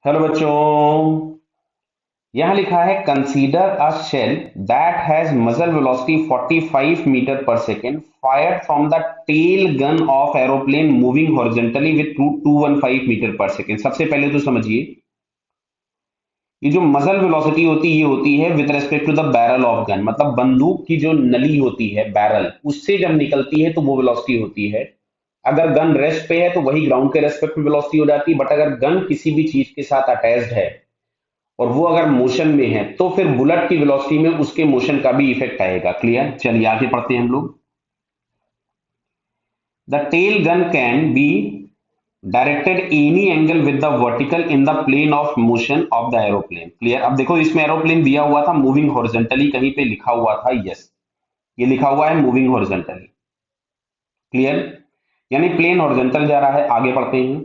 Hello बच्चों। यहां लिखा है consider a shell that has muzzle velocity 45 metre per second fired from the tail gun of aeroplane moving horizontally with 215 metre per second. सबसे पहले तो समझिए, ये जो मजल वेलोसिटी होती है ये होती है with respect to the barrel of gun, मतलब बंदूक की जो नली होती है बैरल, उससे जब निकलती है तो वो वेलोसिटी होती है। अगर गन रेस्ट पे है तो वही ग्राउंड के रेस्पेक्ट में वेलोसिटी हो जाती है, बट अगर गन किसी भी चीज के साथ अटैच्ड है और वो अगर मोशन में है तो फिर बुलेट की वेलोसिटी में उसके मोशन का भी इफेक्ट आएगा। क्लियर? चलिए आगे पढ़ते हैं हम लोग। The tail gun can be directed any angle with the vertical in the plane of motion of the aeroplane. Clear? अब देखो, इसमें एरोप्लेन दिया हुआ था मूविंग हॉरिजॉन्टली, कहीं पे लिखा हुआ था यस, ये लिखा हुआ है मूविंग हॉरिजॉन्टली। क्लियर? यानी प्लेन हॉरिजॉन्टल जा रहा है। आगे पढ़ते हैं।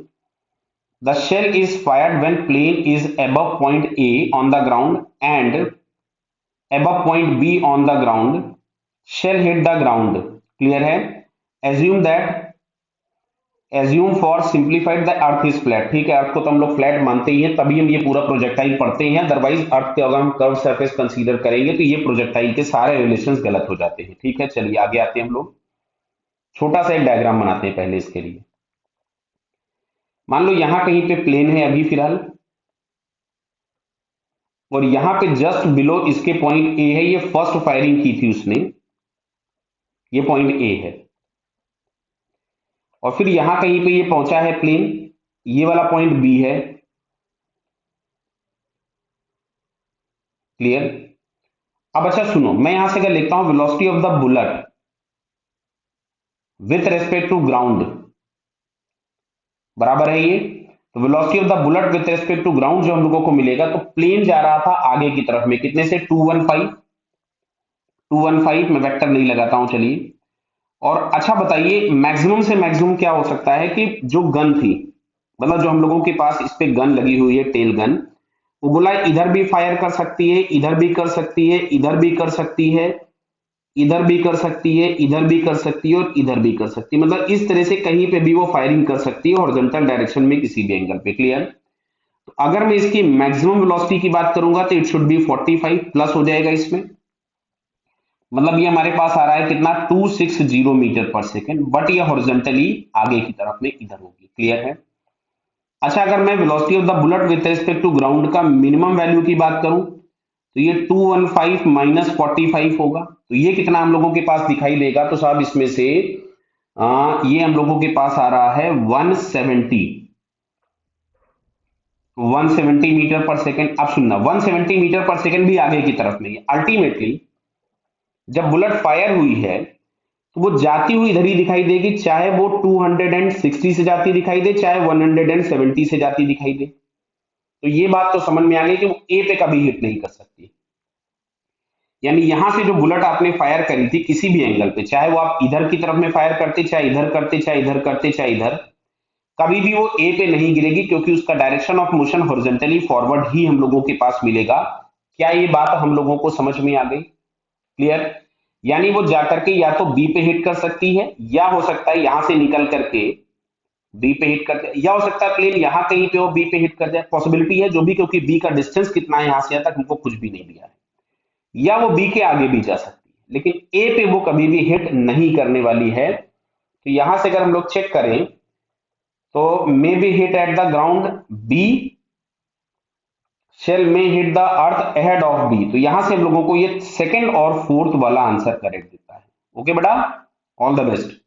The shell is fired when plane is above point A on the ground and above point B on the ground, shall hit the ground. Clear है? Assume that assume for simplified the earth is flat. ठीक है, अर्थ को तो हम लोग flat मानते ही हैं, तभी हम ये पूरा प्रोजेक्टाइल पढ़ते हैं। अदरवाइज अर्थ के अगर हम कर्व सरफेस कंसीडर करेंगे तो ये प्रोजेक्टाइल के सारे रिलेशंस गलत हो जाते हैं। ठीक है, चलिए आगे आते हैं हम लोग। छोटा सा एक डायग्राम बनाते हैं पहले इसके लिए। मान लो यहां कहीं पे प्लेन है अभी फिलहाल, और यहां पे जस्ट बिलो इसके पॉइंट ए है, ये फर्स्ट फायरिंग की थी उसने, ये पॉइंट ए है। और फिर यहां कहीं पे ये पहुंचा है प्लेन, ये वाला पॉइंट बी है। क्लियर? अब अच्छा सुनो, मैं यहां से अगर लिखता हूं velocity of the bullet with respect to ground, बराबर है ये। तो velocity of the bullet with respect to ground जो हम लोगों को मिलेगा, तो प्लेन जा रहा था आगे की तरफ में कितने से 215, 215 में वेक्टर नहीं लगाता हूं चलिए। और अच्छा बताइए, मैक्सिमम से मैक्सिमम क्या हो सकता है कि जो गन थी, मतलब जो हम लोगों के पास इस पे गन लगी हुई है टेल गन, वो बोला इधर भी फायर कर सकती है, इधर भी कर सकती है, इधर भी कर सकती है, इधर भी कर सकती है, इधर भी कर सकती है और इधर भी कर सकती है। मतलब इस तरह से कहीं पे भी वो फायरिंग कर सकती है हॉरिजॉन्टल डायरेक्शन में किसी भी एंगल पे। क्लियर? तो अगर मैं इसकी मैक्सिमम वेलोसिटी की बात करूंगा तो इट शुड बी 45 प्लस हो जाएगा इसमें। मतलब ये हमारे पास आ रहा है कितना, 260 मीटर पर सेकेंड, बट ये हॉरिजॉन्टली आगे की तरफ में इधर होगी। क्लियर है? अच्छा, अगर मैं velocity of the bullet with respect to ground का मिनिमम वैल्यू की बात करूं तो ये 215 माइनस 45 होगा, तो ये कितना हम लोगों के पास दिखाई देगा, तो साहब इसमें से ये हम लोगों के पास आ रहा है 170, 170 मीटर पर सेकेंड। अब सुनना, 170 मीटर पर सेकेंड भी आगे की तरफ में है। अल्टीमेटली जब बुलेट फायर हुई है तो वो जाती हुई इधर ही दिखाई देगी, चाहे वो 260 से जाती दिखाई दे, चाहे 170 से जाती दिखाई दे। तो ये बात तो समझ में आ गई कि वो ए पे कभी हिट नहीं कर सकती। यानी यहां से जो बुलेट आपने फायर करी थी किसी भी एंगल पे, चाहे वो आप इधर की तरफ में फायर करते, चाहे इधर करते, चाहे इधर करते, चाहे इधर, कभी भी वो ए पे नहीं गिरेगी, क्योंकि उसका direction of motion horizontally forward ही हम लोगों के पास मिलेगा। क्या ये बात हम लोगों को समझ में आ गई? क्लियर? यानी वो जाकर के या तो बी पे हिट कर सकती है, या हो सकता है यहां से निकल करके बी पे हिट कर जाए, या हो सकता है प्लेन यहां कहीं पे वो बी पे हिट कर जाए। पॉसिबिलिटी है जो भी, क्योंकि बी का डिस्टेंस कितना है यहां से यहां तक हमको कुछ भी नहीं दिया है। या वो बी के आगे भी जा सकती है, लेकिन ए पे वो कभी भी हिट नहीं करने वाली है। तो यहां से अगर हम लोग चेक करें तो maybe hit at the ground, B shell में hit the earth ahead of B. तो यहां से हम लोगों को ये सेकंड और फोर्थ वाला आंसर करेक्ट देता है। ओके बेटा, ऑल द बेस्ट।